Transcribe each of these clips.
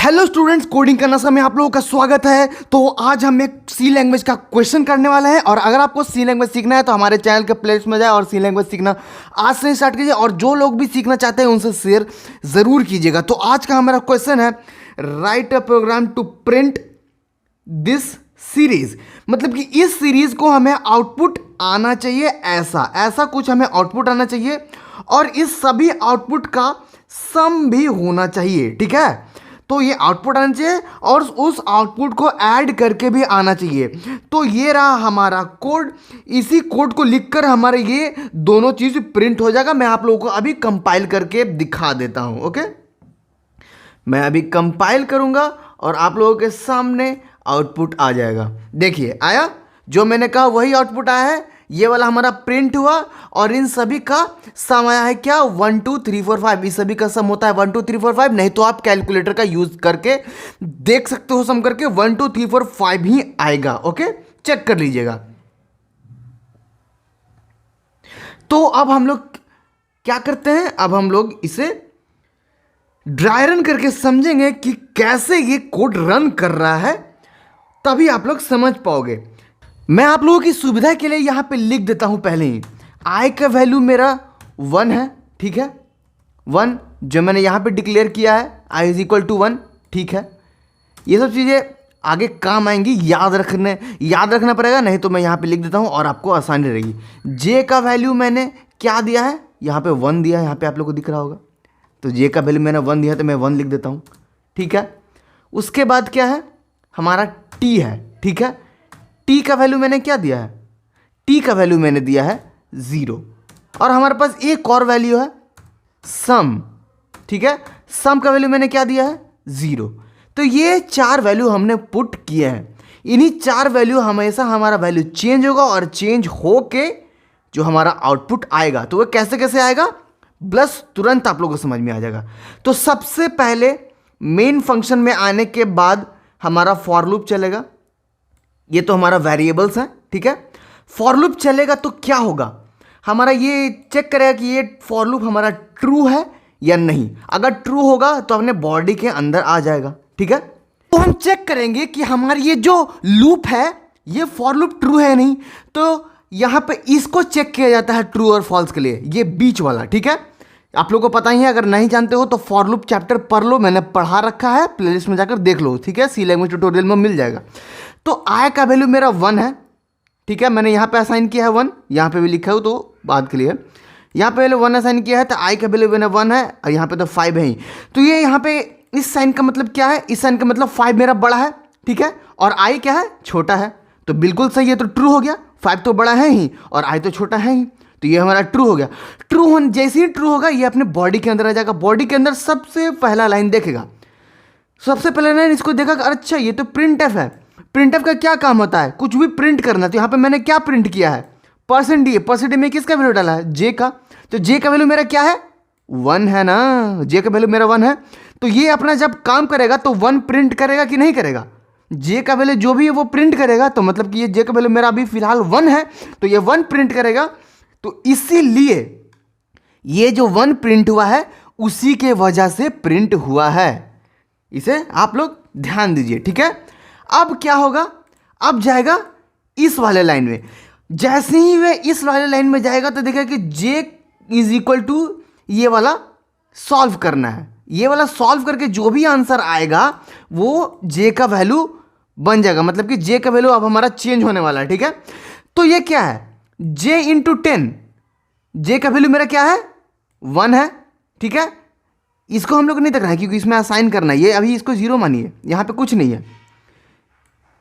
Hello students, coding करना समय आप लोगों का स्वागत है। तो आज हम एक सी लैंग्वेज का क्वेश्चन करने वाले हैं और अगर आपको सी लैंग्वेज सीखना है तो हमारे चैनल के प्लेलिस्ट में जाए और सी लैंग्वेज सीखना आज से स्टार्ट कीजिए और जो लोग भी सीखना चाहते हैं उनसे शेयर ज़रूर कीजिएगा। तो आज का हमारा क्वेश्चन है write a program to print this series, मतलब कि इस सीरीज को हमें आउटपुट आना चाहिए, ऐसा कुछ हमें आउटपुट आना चाहिए और इस सभी आउटपुट का सम भी होना चाहिए। ठीक है, तो ये आउटपुट आना चाहिए और उस आउटपुट को ऐड करके भी आना चाहिए। तो ये रहा हमारा कोड, इसी कोड को लिखकर हमारे ये दोनों चीज़ प्रिंट हो जाएगा। मैं आप लोगों को अभी कंपाइल करके दिखा देता हूँ। ओके, मैं अभी कंपाइल करूँगा और आप लोगों के सामने आउटपुट आ जाएगा। देखिए आया, जो मैंने कहा वही आउटपुट आया है। ये वाला हमारा प्रिंट हुआ और इन सभी का सम आया है क्या, 1 2 3 4 5। इस सभी का सम होता है 1 2 3 4 5। नहीं तो आप कैलकुलेटर का यूज करके देख सकते हो, सम करके 1 2 3 4 5 ही आएगा। ओके, चेक कर लीजिएगा। तो अब हम लोग क्या करते हैं, अब हम लोग इसे ड्राई रन करके समझेंगे कि कैसे ये कोड रन कर रहा है, तभी आप लोग समझ पाओगे। मैं आप लोगों की सुविधा के लिए यहाँ पे लिख देता हूँ पहले ही। आई का वैल्यू मेरा 1 है, ठीक है, 1 जो मैंने यहाँ पे डिक्लेयर किया है, आई इज इक्वल टू 1। ठीक है, ये सब चीज़ें आगे काम आएंगी, याद रखना पड़ेगा, नहीं तो मैं यहाँ पे लिख देता हूँ और आपको आसानी रहेगी। जे का वैल्यू मैंने क्या दिया है, यहाँ पे 1 दिया है, यहाँ पे आप लोग को दिख रहा होगा। तो जे का वैल्यू मैंने 1 दिया है तो मैं 1 लिख देता हूँ। ठीक है, उसके बाद क्या है, हमारा टी है। ठीक है, टी का वैल्यू मैंने क्या दिया है, टी का वैल्यू मैंने दिया है 0 और हमारे पास एक और वैल्यू है सम। ठीक है, सम का वैल्यू मैंने क्या दिया है 0। तो ये 4 वैल्यू हमने पुट किए हैं। इन्हीं 4 वैल्यू हमेशा हमारा वैल्यू चेंज होगा और चेंज हो के जो हमारा आउटपुट आएगा, तो वो कैसे कैसे आएगा, बस तुरंत आप लोगों को समझ में आ जाएगा। तो सबसे पहले मेन फंक्शन में आने के बाद हमारा फॉर लूप चलेगा। ये तो हमारा वेरिएबल्स है। ठीक है, फॉर लूप चलेगा तो क्या होगा, हमारा ये चेक करेगा कि ये फॉर लूप हमारा ट्रू है या नहीं। अगर ट्रू होगा तो अपने बॉडी के अंदर आ जाएगा। ठीक है, तो हम चेक करेंगे कि हमारी ये जो लूप है ये फॉर लूप ट्रू है नहीं। तो यहाँ पे इसको चेक किया जाता है ट्रू और फॉल्स के लिए, ये बीच वाला। ठीक है, आप लोगों को पता ही है, अगर नहीं जानते हो तो फॉर लूप चैप्टर पढ़ लो, मैंने पढ़ा रखा है, प्लेलिस्ट में जाकर देख लो। ठीक है, सी लैंग्वेज ट्यूटोरियल में मिल जाएगा। तो आई का वैल्यू मेरा 1 है। ठीक है, मैंने यहाँ पे असाइन किया है 1, यहाँ पे भी लिखा हो तो बात के लिए, यहाँ पे वैल्यू 1 असाइन किया है तो आई का वैल्यू मैंने 1 है और यहाँ पे तो 5 है ही। तो ये यहाँ पे इस साइन का मतलब क्या है, इस साइन का मतलब 5 मेरा बड़ा है। ठीक है, और आई क्या है, छोटा है। तो बिल्कुल सही है, तो ट्रू हो गया। 5 तो बड़ा है ही और आई तो छोटा है ही, तो ये हमारा ट्रू हो गया। ट्रू होने जैसे ही ट्रू होगा ये अपने बॉडी के अंदर आ जाएगा। बॉडी के अंदर सबसे पहला लाइन देखेगा, सबसे पहला लाइन इसको देखा, अच्छा ये तो प्रिंट एफ है। प्रिंट एफ का क्या काम होता है, कुछ भी प्रिंट करना। तो यहाँ पे मैंने क्या प्रिंट किया है, परसेंट में किसका वैल्यू डाला है, जे का। तो जे का वैल्यू मेरा क्या है, 1 है ना, जे का वैल्यू मेरा 1 है। तो ये अपना जब काम करेगा तो 1 प्रिंट करेगा कि नहीं करेगा, जे का वैल्यू जो भी है वो प्रिंट करेगा। तो मतलब कि ये जे का वैल्यू मेरा अभी फिलहाल 1 है तो ये 1 प्रिंट करेगा। तो इसीलिए ये जो 1 प्रिंट हुआ है उसी के वजह से प्रिंट हुआ है, इसे आप लोग ध्यान दीजिए। ठीक है, अब क्या होगा, अब जाएगा इस वाले लाइन में। जैसे ही वे इस वाले लाइन में जाएगा तो देखेगा कि j इज इक्वल टू ये वाला सॉल्व करना है। ये वाला सॉल्व करके जो भी आंसर आएगा वो j का वैल्यू बन जाएगा, मतलब कि j का वैल्यू अब हमारा चेंज होने वाला है। ठीक है, तो ये क्या है, j इंटू 10, j का वैल्यू मेरा क्या है 1 है। ठीक है, इसको हम लोग नहीं देख रहे हैं क्योंकि इसमें असाइन करना है, ये अभी इसको 0 मानिए, यहाँ पे कुछ नहीं है,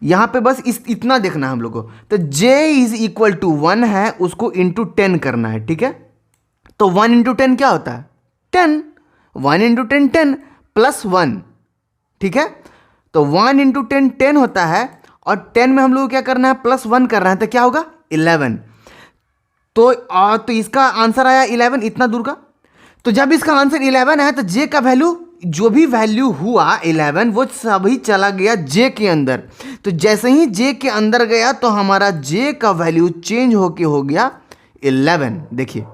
यहाँ पे बस इतना देखना है हम लोग को। तो j इज इक्वल टू 1 है, उसको इंटू 10 करना है। ठीक है, तो 1 इंटू 10 क्या होता है 10, 1 इंटू 10 10 प्लस 1। ठीक है, तो 1 इंटू 10 10 होता है और 10 में हम लोग को क्या करना है, प्लस 1 करना है, तो क्या होगा 11। तो इसका आंसर आया 11 इतना दूर का। तो जब इसका आंसर 11 है तो j का वैल्यू जो भी वैल्यू हुआ 11 वो सभी चला गया j के अंदर। तो जैसे ही j के अंदर गया तो हमारा j का वैल्यू चेंज होके हो गया 11। देखिए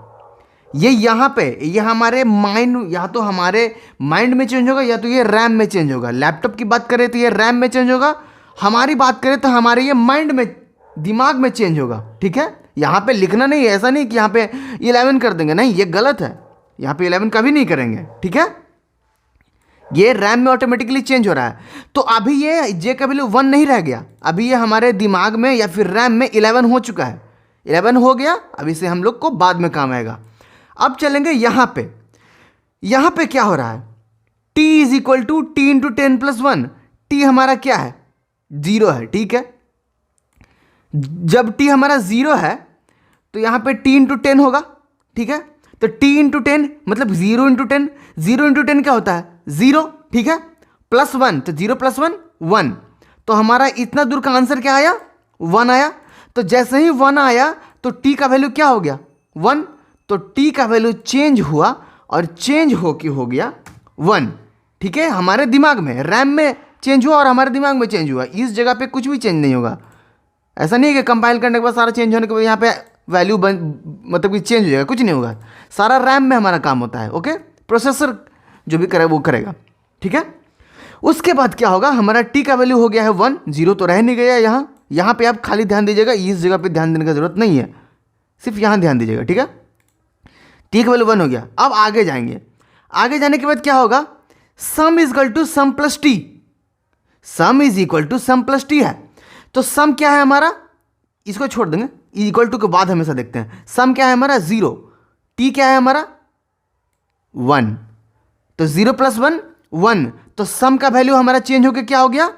ये यहाँ पे ये हमारे माइंड, या तो हमारे माइंड में चेंज होगा या तो ये रैम में चेंज होगा। लैपटॉप की बात करें तो ये रैम में चेंज होगा, हमारी बात करें तो हमारे ये माइंड में, दिमाग में चेंज होगा। ठीक है, यहाँ पे लिखना नहीं है, ऐसा नहीं कि यहाँ पे 11 कर देंगे, नहीं, ये गलत है, यहाँ पे 11 कभी नहीं करेंगे। ठीक है, ये रैम में ऑटोमेटिकली चेंज हो रहा है। तो अभी ये जे का वैल्यू 1 नहीं रह गया, अभी ये हमारे दिमाग में या फिर रैम में 11 हो चुका है, 11 हो गया। अब इसे हम लोग को बाद में काम आएगा। अब चलेंगे यहाँ पे, यहाँ पे क्या हो रहा है, t is equal to T into 10 plus 1। T हमारा क्या है, 0 है। ठीक है, जब t हमारा 0 है तो यहाँ पे t इंटू 10 होगा। ठीक है, तो t इंटू 10 मतलब 0 इंटू 10, 0 इंटू 10 क्या होता है, 0। ठीक है, प्लस 1, तो 0 प्लस 1 1, तो हमारा इतना दूर का आंसर क्या आया, 1 आया। तो जैसे ही 1 आया तो t का वैल्यू क्या हो गया, 1। तो t का वैल्यू चेंज हुआ और चेंज हो के हो गया 1। ठीक है, हमारे दिमाग में, रैम में चेंज हुआ और हमारे दिमाग में चेंज हुआ। इस जगह पे कुछ भी चेंज नहीं होगा। ऐसा नहीं है कि कंपाइल करने के बाद सारा चेंज होने के बाद यहाँ पे वैल्यू मतलब कि चेंज हो जाएगा, कुछ नहीं होगा। सारा रैम में हमारा काम होता है। ओके, प्रोसेसर जो भी करे वो करेगा। ठीक है, उसके बाद क्या होगा, हमारा टी का वैल्यू हो गया है 1, 0 तो रह नहीं गया यहाँ पे आप खाली ध्यान दीजिएगा, इस जगह पे ध्यान देने की जरूरत नहीं है, सिर्फ यहाँ ध्यान दीजिएगा। ठीक है, टी का वैल्यू 1 हो गया। अब आगे जाएंगे, आगे जाने के बाद क्या होगा, sum is equal to sum plus T, sum is equal to sum plus T है। तो सम क्या है हमारा, इसको छोड़ देंगे, इक्वल टू के बाद हमेशा देखते हैं। सम क्या है हमारा 0, टी क्या है हमारा 1, तो 0 प्लस 1 1, तो सम का वैल्यू हमारा चेंज होकर क्या हो गया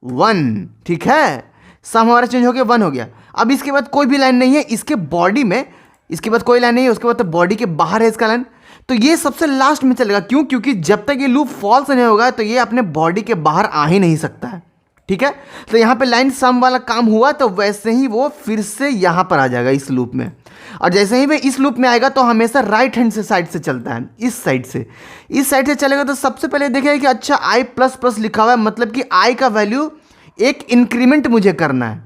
1। ठीक है, सम हमारा चेंज होकर 1 हो गया। अब इसके बाद कोई भी लाइन नहीं है इसके बॉडी में, इसके बाद कोई लाइन नहीं है, उसके बाद तो बॉडी के बाहर है इसका लाइन, तो ये सबसे लास्ट में चलेगा। क्यों, क्योंकि जब तक ये लूप फॉल्स नहीं होगा तो ये अपने बॉडी के बाहर आ ही नहीं सकता है। ठीक है, तो यहाँ पे लाइन सम वाला काम हुआ तो वैसे ही वो फिर से यहाँ पर आ जाएगा इस लूप में, और जैसे ही वे इस लूप में आएगा तो हमेशा राइट हैंड से साइड से चलता है, इस साइड से चलेगा। तो सबसे पहले देखिए कि अच्छा i प्लस प्लस लिखा हुआ है, मतलब कि i का वैल्यू एक इंक्रीमेंट मुझे करना है।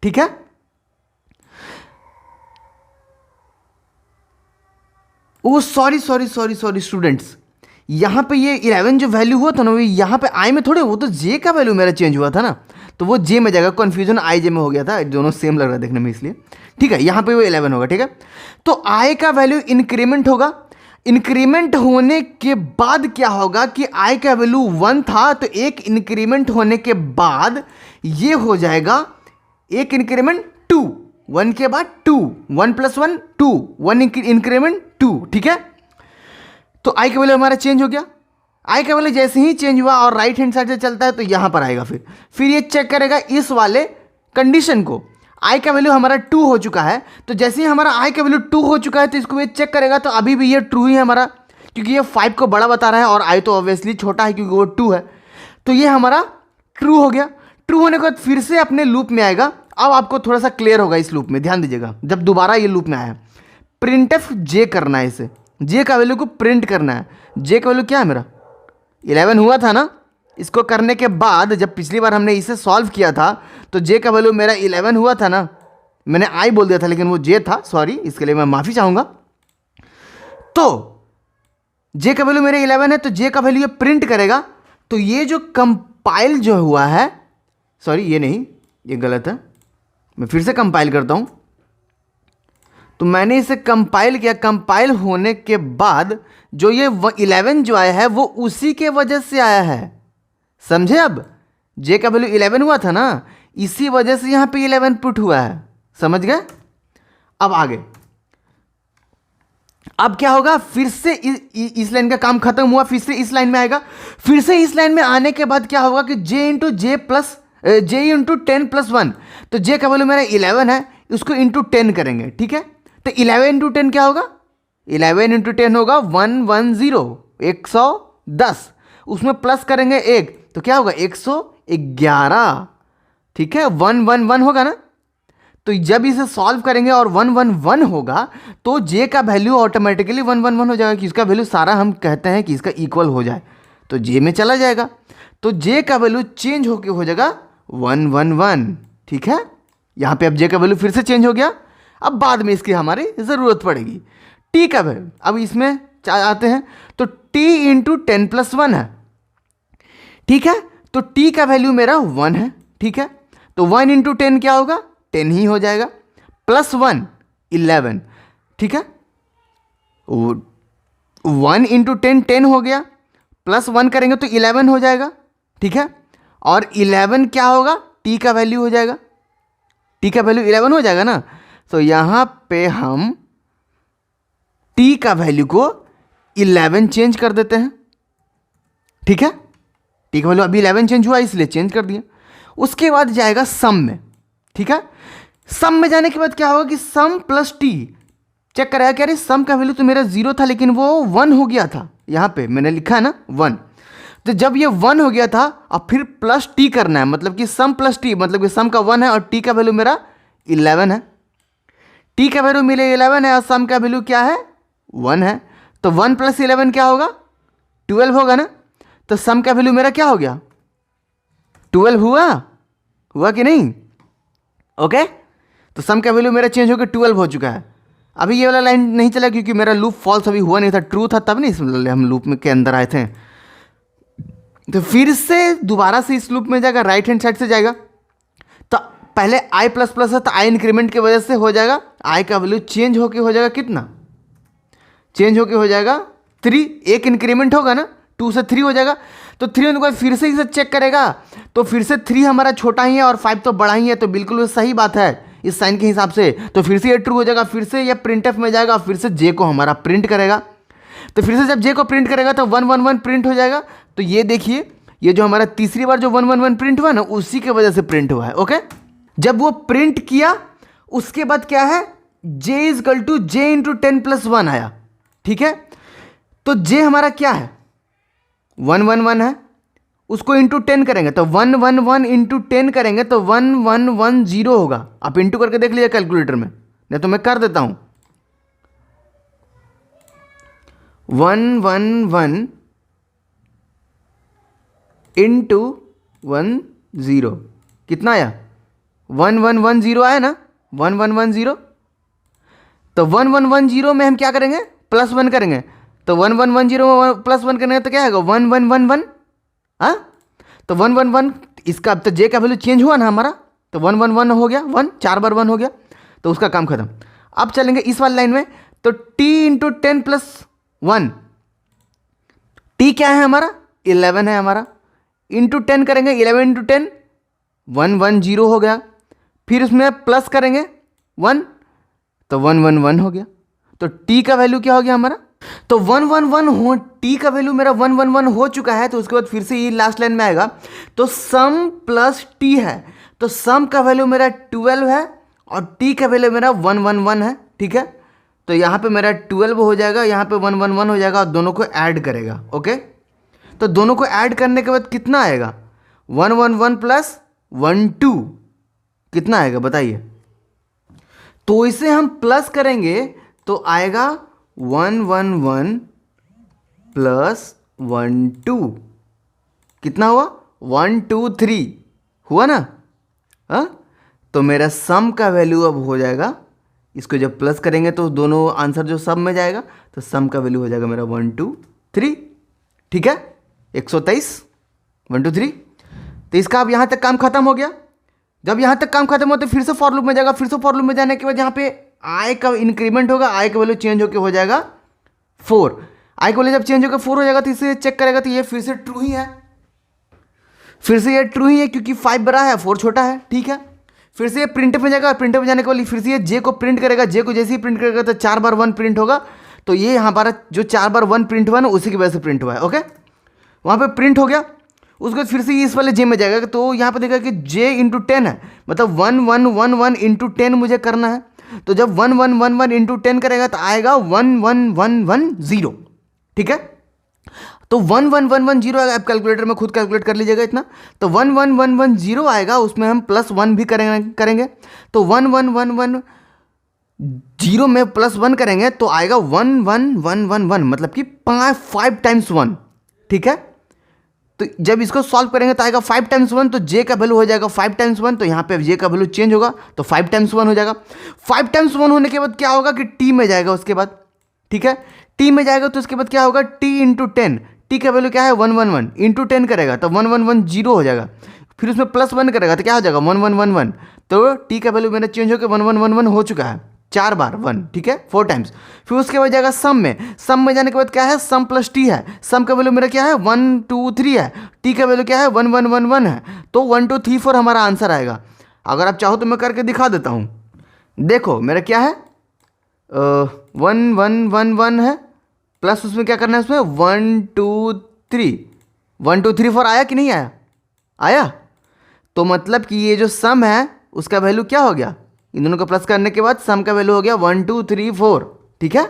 ठीक है, ओ सॉरी स्टूडेंट्स, यहाँ पे ये 11 जो वैल्यू हुआ था ना, वो यहाँ पे आई में थोड़े, वो तो जे का वैल्यू मेरा चेंज हुआ था ना, तो वो जे में जाएगा। कन्फ्यूजन आई जे में हो गया था, दोनों सेम लग रहा है देखने में, इसलिए। ठीक है, यहाँ पे वो 11 होगा। ठीक है, तो आई का वैल्यू इंक्रीमेंट होगा। इंक्रीमेंट होने के बाद क्या होगा कि आई का वैल्यू 1 था, तो एक इंक्रीमेंट होने के बाद ये हो जाएगा एक इंक्रीमेंट 2, 1 के बाद 2, 1 प्लस 1 2, 1 इंक्रीमेंट 2। ठीक है, तो आई का वैल्यू हमारा चेंज हो गया। आई का वैल्यू जैसे ही चेंज हुआ और राइट हैंड साइड से चलता है तो यहाँ पर आएगा, फिर ये चेक करेगा इस वाले कंडीशन को। आई का वैल्यू हमारा 2 हो चुका है, तो जैसे ही हमारा आई का वैल्यू 2 हो चुका है तो इसको ये चेक करेगा, तो अभी भी ये ट्रू ही है हमारा, क्योंकि ये 5 को बड़ा बता रहा है और आई तो ऑब्वियसली छोटा है क्योंकि वो 2 है, तो ये हमारा ट्रू हो गया। ट्रू होने के बाद फिर से अपने लूप में आएगा। अब आपको थोड़ा सा क्लियर होगा इस लूप में, ध्यान दीजिएगा। जब दोबारा ये लूप में आया, प्रिंटफ जे करना है, इसे जे का वैल्यू को प्रिंट करना है। जे का वैल्यू क्या है मेरा 11 हुआ था ना, इसको करने के बाद जब पिछली बार हमने इसे सॉल्व किया था तो जे का वैल्यू मेरा 11 हुआ था ना, मैंने आई बोल दिया था लेकिन वो जे था, सॉरी, इसके लिए मैं माफ़ी चाहूँगा। तो जे का वैल्यू मेरे 11 है, तो जे का वैल्यू ये प्रिंट करेगा। तो ये जो कंपाइल जो हुआ है, सॉरी ये नहीं, ये गलत है, मैं फिर से कंपाइल करता हूँ। तो मैंने इसे कंपाइल किया, कंपाइल होने के बाद जो ये 11 जो आया है वो उसी के वजह से आया है, समझे। अब जे का वैल्यू 11 हुआ था ना, इसी वजह से यहाँ पे 11 पुट हुआ है, समझ गए। अब आगे, अब क्या होगा, फिर से इस लाइन का काम खत्म हुआ, फिर से इस लाइन में आएगा। फिर से इस लाइन में आने के बाद क्या होगा कि जे इंटू 10 प्लस 1, तो जे का वैल्यू मेरा 11 है, उसको इंटू 10 करेंगे। ठीक है, तो 11 इंटू 10 क्या होगा, 11 इंटू 10 होगा 110, 110, उसमें प्लस करेंगे 1 तो क्या होगा 111। ठीक है, 111 होगा ना, तो जब इसे सॉल्व करेंगे और 111 होगा तो जे का वैल्यू ऑटोमेटिकली 111 हो जाएगा, कि इसका वैल्यू सारा हम कहते हैं कि इसका इक्वल हो जाए, तो जे में चला जाएगा, तो जे का वैल्यू चेंज होके हो जाएगा 111। ठीक है, यहाँ पे अब जे का वैल्यू फिर से चेंज हो गया। अब बाद में इसकी हमारी ज़रूरत पड़ेगी। टी का वैल्यू, अब इसमें आते हैं तो टी इंटू 10+1 है, ठीक है। तो टी का वैल्यू मेरा 1 है, ठीक है। तो 1 इंटू 10 क्या होगा, 10 ही हो जाएगा, +1 11, ठीक है। 1 इंटू 10 10 हो गया, +1 करेंगे तो 11 हो जाएगा, ठीक है। और 11 क्या होगा, टी का वैल्यू हो जाएगा, टी का वैल्यू 11 हो जाएगा ना। तो यहां पे हम टी का वैल्यू को 11 चेंज कर देते हैं, ठीक है। टी का वैल्यू अभी 11 चेंज हुआ इसलिए चेंज कर दिया। उसके बाद जाएगा सम में, ठीक है। सम में जाने के बाद क्या होगा कि सम प्लस टी चेक कराया, क्या रे सम का वैल्यू तो मेरा 0 था लेकिन वो 1 हो गया था, यहां पे मैंने लिखा है ना 1। तो जब ये 1 हो गया था अब फिर प्लस टी करना है, मतलब कि सम प्लस टी, मतलब कि सम का 1 है और टी का वैल्यू मेरा 11 है। टी का वैल्यू मेरे 11 है और सम का वैल्यू क्या है 1 है। तो 1 + 11 क्या होगा, 12 होगा ना। तो सम का वैल्यू मेरा क्या हो गया, 12 हुआ कि नहीं, ओके। तो सम का वैल्यू मेरा चेंज होकर 12 हो चुका है। अभी ये वाला लाइन नहीं चला क्योंकि मेरा लूप फॉल्स अभी हुआ नहीं था, ट्रू था तब नहीं इसलिए हम लूप में के अंदर आए थे। तो फिर से दोबारा से इस लूप में जाएगा, राइट हैंड साइड से जाएगा। तो पहले i प्लस प्लस है तो i इंक्रीमेंट की वजह से हो जाएगा, i का वैल्यू चेंज होके हो जाएगा कितना, चेंज होके हो जाएगा 3, एक इंक्रीमेंट होगा ना, 2 से 3 हो जाएगा। तो 3 होने के बाद फिर से इसे चेक करेगा तो फिर से 3 हमारा छोटा ही है और 5 तो बड़ा ही है, तो बिल्कुल वो सही बात है इस साइन के हिसाब से। तो फिर से ये ट्रू हो जाएगा, फिर से ये प्रिंट एफ में जाएगा, फिर से जे को हमारा प्रिंट करेगा। तो फिर से जब जे को प्रिंट करेगा तो 1 1 1 प्रिंट हो जाएगा। तो ये देखिए ये जो हमारा तीसरी बार जो 1 1 1 प्रिंट हुआ ना उसी की वजह से प्रिंट हुआ है, ओके। जब वो प्रिंट किया उसके बाद क्या है, j = j इंटू 10+1 आया, ठीक है। तो j हमारा क्या है 1 1 1 है, उसको इंटू 10 करेंगे तो 1 1 1 इंटू 10 करेंगे तो 1 1 1 0 होगा। आप इंटू करके देख लीजिए कैलकुलेटर में, नहीं तो मैं कर देता हूं। 1 1 1 इंटू 1 0 कितना आया, 1 1 1 0 आया ना, 1 1 1 0। तो 1 1 1 0 में हम क्या करेंगे, +1 करेंगे। तो 1 1 1 0 में +1 करेंगे तो क्या आएगा 1 1 1 1, हाँ। तो 1 1 1 इसका अब तो जे का वैल्यू चेंज हुआ ना हमारा, तो 1 1 1 हो गया, 1 4 बार 1 हो गया, तो उसका काम खत्म। अब चलेंगे इस वाली लाइन में, तो t इंटू 10+1, t क्या है हमारा 11 है हमारा, इंटू 10 करेंगे 11 इंटू 10 1 1 0 हो गया, फिर उसमें प्लस करेंगे 1 तो 1 1 1 हो गया। तो t का वैल्यू क्या हो गया हमारा, तो 1 1 1 हो, t का वैल्यू मेरा 1 1 1 हो चुका है। तो उसके बाद फिर से ये लास्ट लाइन में आएगा, तो सम प्लस t है, तो सम का वैल्यू मेरा 12 है और t का वैल्यू मेरा 1 1 1 है, ठीक है। तो यहाँ पे मेरा 12 हो जाएगा, यहाँ पे 1 1 1 हो जाएगा और दोनों को ऐड करेगा, ओके। तो दोनों को ऐड करने के बाद कितना आएगा 1 1 1 प्लस 1 2 कितना आएगा बताइए। तो इसे हम प्लस करेंगे तो आएगा 1 1 1 प्लस 1 2 कितना हुआ 1 2 3 हुआ ना, हाँ। तो मेरा सम का वैल्यू अब हो जाएगा, इसको जब प्लस करेंगे तो दोनों आंसर जो सम में जाएगा तो सम का वैल्यू हो जाएगा मेरा 1 2 3, ठीक है 123 1 2 3। तो इसका अब यहाँ तक काम खत्म हो गया। जब यहाँ तक काम खत्म हो तो फिर से फॉर लूप में जाएगा, फिर से फॉर लूप में जाने के बाद यहाँ पे आई का इंक्रीमेंट होगा, आई का वैल्यू चेंज होकर हो जाएगा 4। आई का वैल्यू जब चेंज होकर 4 हो जाएगा तो इसे चेक करेगा तो ये फिर से ट्रू ही है, फिर से ये ट्रू ही है क्योंकि 5 बड़ा है 4 छोटा है, ठीक है। फिर से ये प्रिंटफ में जाएगा, प्रिंटफ में जाने के बाद फिर से ये जे को प्रिंट करेगा, जे को जैसे ही प्रिंट करेगा तो 4 बार 1 प्रिंट होगा। तो ये हमारा जो 4 बार 1 प्रिंट हुआ ना उसी की वजह से प्रिंट हुआ है, ओके। वहाँ पे प्रिंट हो गया, उसके बाद फिर से इस वाले जे में जाएगा तो यहाँ पे देखा कि जे इंटू 10 है, मतलब 1 1 1 1 इंटू 10 मुझे करना है। तो जब 1 1 1 1 इंटू 10 करेगा तो आएगा 1 1 1 1 0, ठीक है। तो 1 1 1 1 0 आएगा, आप कैलकुलेटर में खुद कैलकुलेट कर लीजिएगा इतना। तो 1 1 1 1 0 आएगा, उसमें हम +1 भी करेंगे। तो 1 1 1 1 0 में +1 करेंगे तो आएगा 1 1 1 1 1, मतलब कि 5 टाइम्स 1, ठीक है। तो जब इसको सॉल्व करेंगे तो आएगा 5 टाइम्स 1, तो जे का वैल्यू हो जाएगा 5 टाइम्स 1, तो यहाँ पे जे का वैल्यू चेंज होगा तो 5 टाइम्स 1 हो जाएगा। 5 टाइम्स 1 होने के बाद क्या होगा कि टी में जाएगा, उसके बाद ठीक है। टी में जाएगा तो उसके बाद क्या होगा, टी इंटू 10, टी का वैल्यू क्या है 111, इंटू 10 करेगा तो 1110 हो जाएगा, फिर उसमें प्लस 1 करेगा तो क्या हो जाएगा 1111, तो टी का वैल्यू मेरा चेंज होकर 1111 हो चुका है 4 बार 1, ठीक है 4 टाइम्स। फिर उसके बाद जाएगा सम में जाने के बाद क्या है, सम प्लस टी है, सम का वैल्यू मेरा क्या है 1 2 3 है, टी का वैल्यू क्या है 1111 है, तो 1 2 3 4 हमारा आंसर आएगा। अगर आप चाहो तो मैं करके दिखा देता हूँ। देखो मेरा क्या है 1111 है, प्लस उसमें क्या करना है, उसमें 1 2 3 1 2 3 4 आया कि नहीं आया, आया। तो मतलब कि ये जो सम है उसका वैल्यू क्या हो गया, इन दोनों को प्लस करने के बाद सम का वैल्यू हो गया 1 2 3 4, ठीक है।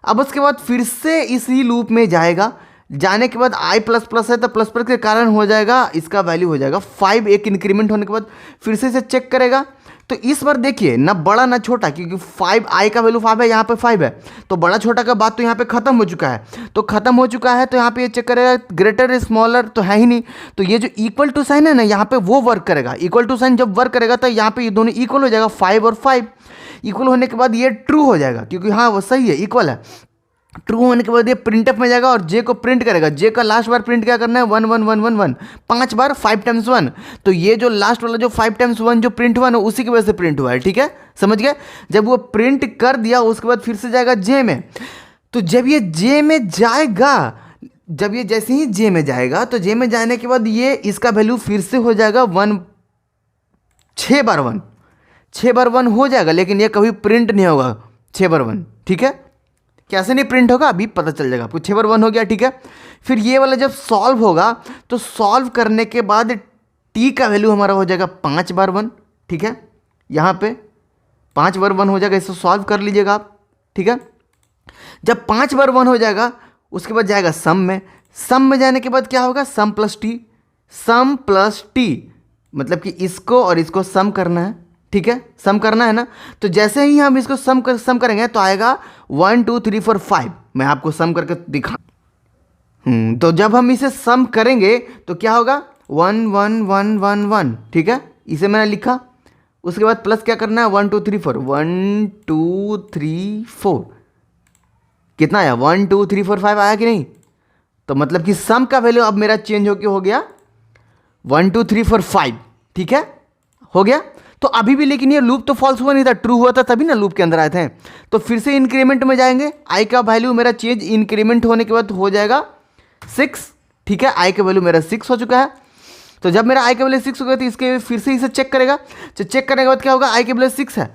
अब उसके बाद फिर से इसी लूप में जाएगा, जाने के बाद आई प्लस प्लस है तो प्लस प्लस के कारण हो जाएगा इसका वैल्यू हो जाएगा 5, एक इंक्रीमेंट होने के बाद फिर से इसे चेक करेगा। तो इस बार देखिए ना बड़ा ना छोटा, क्योंकि 5 आई का वैल्यू 5 है, यहाँ पे 5 है, तो बड़ा छोटा का बात तो यहाँ पे खत्म हो चुका है। तो खत्म हो चुका है तो यहाँ पे ये चेक करेगा ग्रेटर स्मॉलर तो है ही नहीं, तो ये जो इक्वल टू साइन है ना यहाँ पे वो वर्क करेगा। इक्वल टू साइन जब वर्क करेगा तो यहाँ पे ये दोनों इक्वल हो जाएगा, 5 और 5 इक्वल होने के बाद ये ट्रू हो जाएगा, क्योंकि हाँ वो सही है, इक्वल है। ट्रू होने के बाद ये प्रिंटअप में जाएगा और जे को प्रिंट करेगा। जे का लास्ट बार प्रिंट क्या करना है 1 1 1 1 1, 5 बार 5 टाइम्स 1, तो ये जो लास्ट वाला जो 5 टाइम्स 1 जो प्रिंट हुआ ना उसी की वजह से प्रिंट हुआ है, ठीक है समझ गए। जब वो प्रिंट कर दिया उसके बाद फिर से जाएगा जे में, तो जब ये जे में जाएगा, जब ये जैसे ही जे में जाएगा तो जे में जाने के बाद ये इसका वैल्यू फिर से हो जाएगा 1, 6 बार 1, 6 बार 1 हो जाएगा, लेकिन ये कभी प्रिंट नहीं होगा 6 बार 1, ठीक है। कैसे नहीं प्रिंट होगा अभी पता चल जाएगा आपको। 6 बार 1 हो गया, ठीक है। फिर ये वाला जब सॉल्व होगा तो सॉल्व करने के बाद टी का वैल्यू हमारा हो जाएगा 5 बार 1, ठीक है। यहाँ पे 5 बार 1 हो जाएगा, इसको सॉल्व कर लीजिएगा आप, ठीक है। जब 5 बार 1 हो जाएगा उसके बाद जाएगा सम में जाने के बाद क्या होगा सम प्लस टी, मतलब कि इसको और इसको सम करना है, ठीक है सम करना है ना। तो जैसे ही हम इसको सम करेंगे तो आएगा 1 2 3 4 5, मैं आपको सम करके दिखा। तो जब हम इसे सम करेंगे तो क्या होगा 1 1 1 1 1, ठीक है, इसे मैंने लिखा। उसके बाद प्लस क्या करना है 1 2 3 4, 1 2 3 4, कितना आया 1 2 3 4 5 आया कि नहीं। तो मतलब कि सम का वैल्यू अब मेरा चेंज हो गया 1 2 3 4 5, ठीक है हो गया। तो अभी भी लेकिन ये लूप तो फॉल्स हुआ नहीं था, ट्रू हुआ था तभी ना लूप के अंदर आए थे। तो फिर से इंक्रीमेंट में जाएंगे, आई का वैल्यू मेरा चेंज इंक्रीमेंट होने के बाद हो जाएगा 6, ठीक है। आई का वैल्यू मेरा 6 हो चुका है। तो जब मेरा आई का वैल्यू 6 हो गया तो इसके फिर से इसे चेक करेगा, तो चेक करने के बाद क्या होगा आई का वैल्यू 6 है,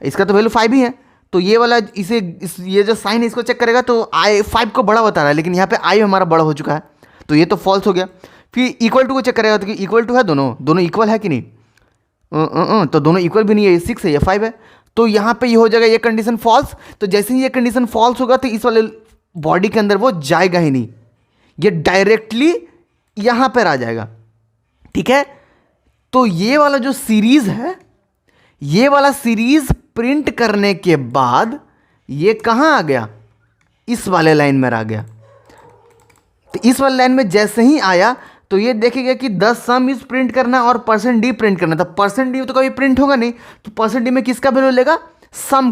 इसका तो वैल्यू 5 ही है, तो ये वाला ये जो साइन है इसको चेक करेगा तो आई 5 को बड़ा बता रहा है, लेकिन यहाँ पे आई हमारा बड़ा हो चुका है, तो ये तो फॉल्स हो गया। फिर इक्वल टू को चेक करेगा तो इक्वल टू है, दोनों इक्वल है कि नहीं, तो दोनों इक्वल भी नहीं है, ये 6 है ये 5 है, तो यहाँ पे ये हो जाएगा ये कंडीशन फॉल्स। तो जैसे ही ये कंडीशन फॉल्स होगा तो इस वाले बॉडी के अंदर वो जाएगा ही नहीं, ये डायरेक्टली यहाँ पर आ जाएगा, ठीक है। तो ये वाला जो सीरीज है, ये वाला सीरीज प्रिंट करने के बाद ये कहाँ आ गया, इस वाले लाइन में आ गया। तो इस वाले लाइन में जैसे ही आया तो ये देखेगा कि 10 सम इज प्रिंट करना और परसेंट डी प्रिंट करना, तो परसेंट डी तो कभी प्रिंट होगा नहीं, तो परसेंट डी में किसका वैल्यू लेगा, सम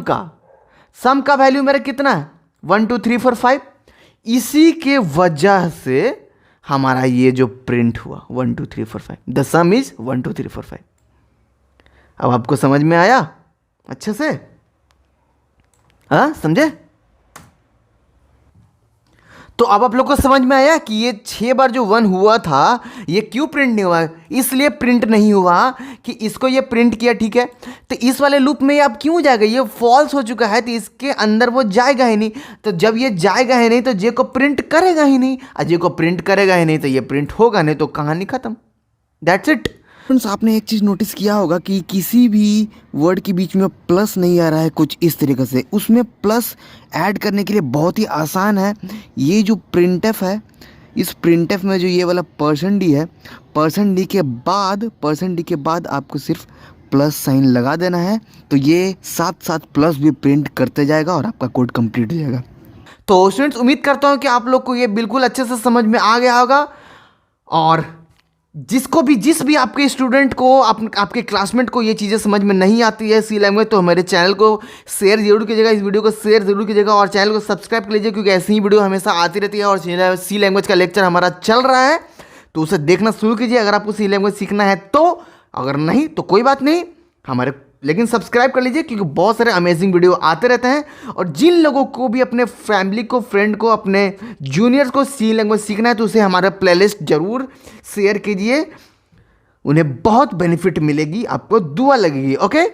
का वैल्यू मेरा कितना है 1 2 3 4 5, इसी के वजह से हमारा ये जो प्रिंट हुआ 1 2 3 4 5, द सम इज 1 2 3 4 5। अब आपको समझ में आया अच्छे से, हाँ समझे। तो अब आप लोग को समझ में आया कि ये 6 बार जो 1 हुआ था ये क्यों प्रिंट नहीं हुआ, इसलिए प्रिंट नहीं हुआ कि इसको ये प्रिंट किया, ठीक है। तो इस वाले लूप में ये अब क्यों जाएगा, ये फॉल्स हो चुका है, तो इसके अंदर वो जाएगा ही नहीं। तो जब ये जाएगा ही नहीं तो जे को प्रिंट करेगा ही नहीं, और जे को प्रिंट करेगा ही नहीं तो ये प्रिंट होगा नहीं, तो कहानी खत्म, दैट्स इट। फ्रेंड्स आपने एक चीज़ नोटिस किया होगा कि किसी भी वर्ड के बीच में प्लस नहीं आ रहा है कुछ इस तरीके से, उसमें प्लस ऐड करने के लिए बहुत ही आसान है। ये जो प्रिंटफ है, इस प्रिंटफ में जो ये वाला परसेंट डी है, परसेंट डी के बाद आपको सिर्फ प्लस साइन लगा देना है, तो ये साथ साथ प्लस भी प्रिंट करते जाएगा और आपका कोड कंप्लीट हो जाएगा। तो स्टूडेंट्स उम्मीद करता हूँ कि आप लोग को ये बिल्कुल अच्छे से समझ में आ गया होगा, और जिस भी आपके स्टूडेंट को आपके क्लासमेट को ये चीज़ें समझ में नहीं आती है सी लैंग्वेज, तो हमारे चैनल को शेयर जरूर कीजिएगा, इस वीडियो को शेयर जरूर कीजिएगा और चैनल को सब्सक्राइब कर लीजिए, क्योंकि ऐसी ही वीडियो हमेशा आती रहती है। और सी लैंग्वेज का लेक्चर हमारा चल रहा है, तो उसे देखना शुरू कीजिए अगर आपको सी लैंग्वेज सीखना है तो। अगर नहीं तो कोई बात नहीं, लेकिन सब्सक्राइब कर लीजिए, क्योंकि बहुत सारे अमेजिंग वीडियो आते रहते हैं। और जिन लोगों को भी अपने फैमिली को, फ्रेंड को, अपने जूनियर्स को सी लैंग्वेज सीखना है, तो उसे हमारा प्लेलिस्ट जरूर शेयर कीजिए, उन्हें बहुत बेनिफिट मिलेगी, आपको दुआ लगेगी। ओके,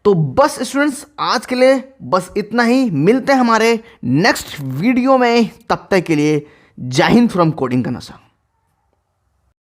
तो बस स्टूडेंट्स आज के लिए बस इतना ही। मिलते हैं हमारे नेक्स्ट वीडियो में, तब तक के लिए जय हिंद फ्रॉम कोडिंग कनासा।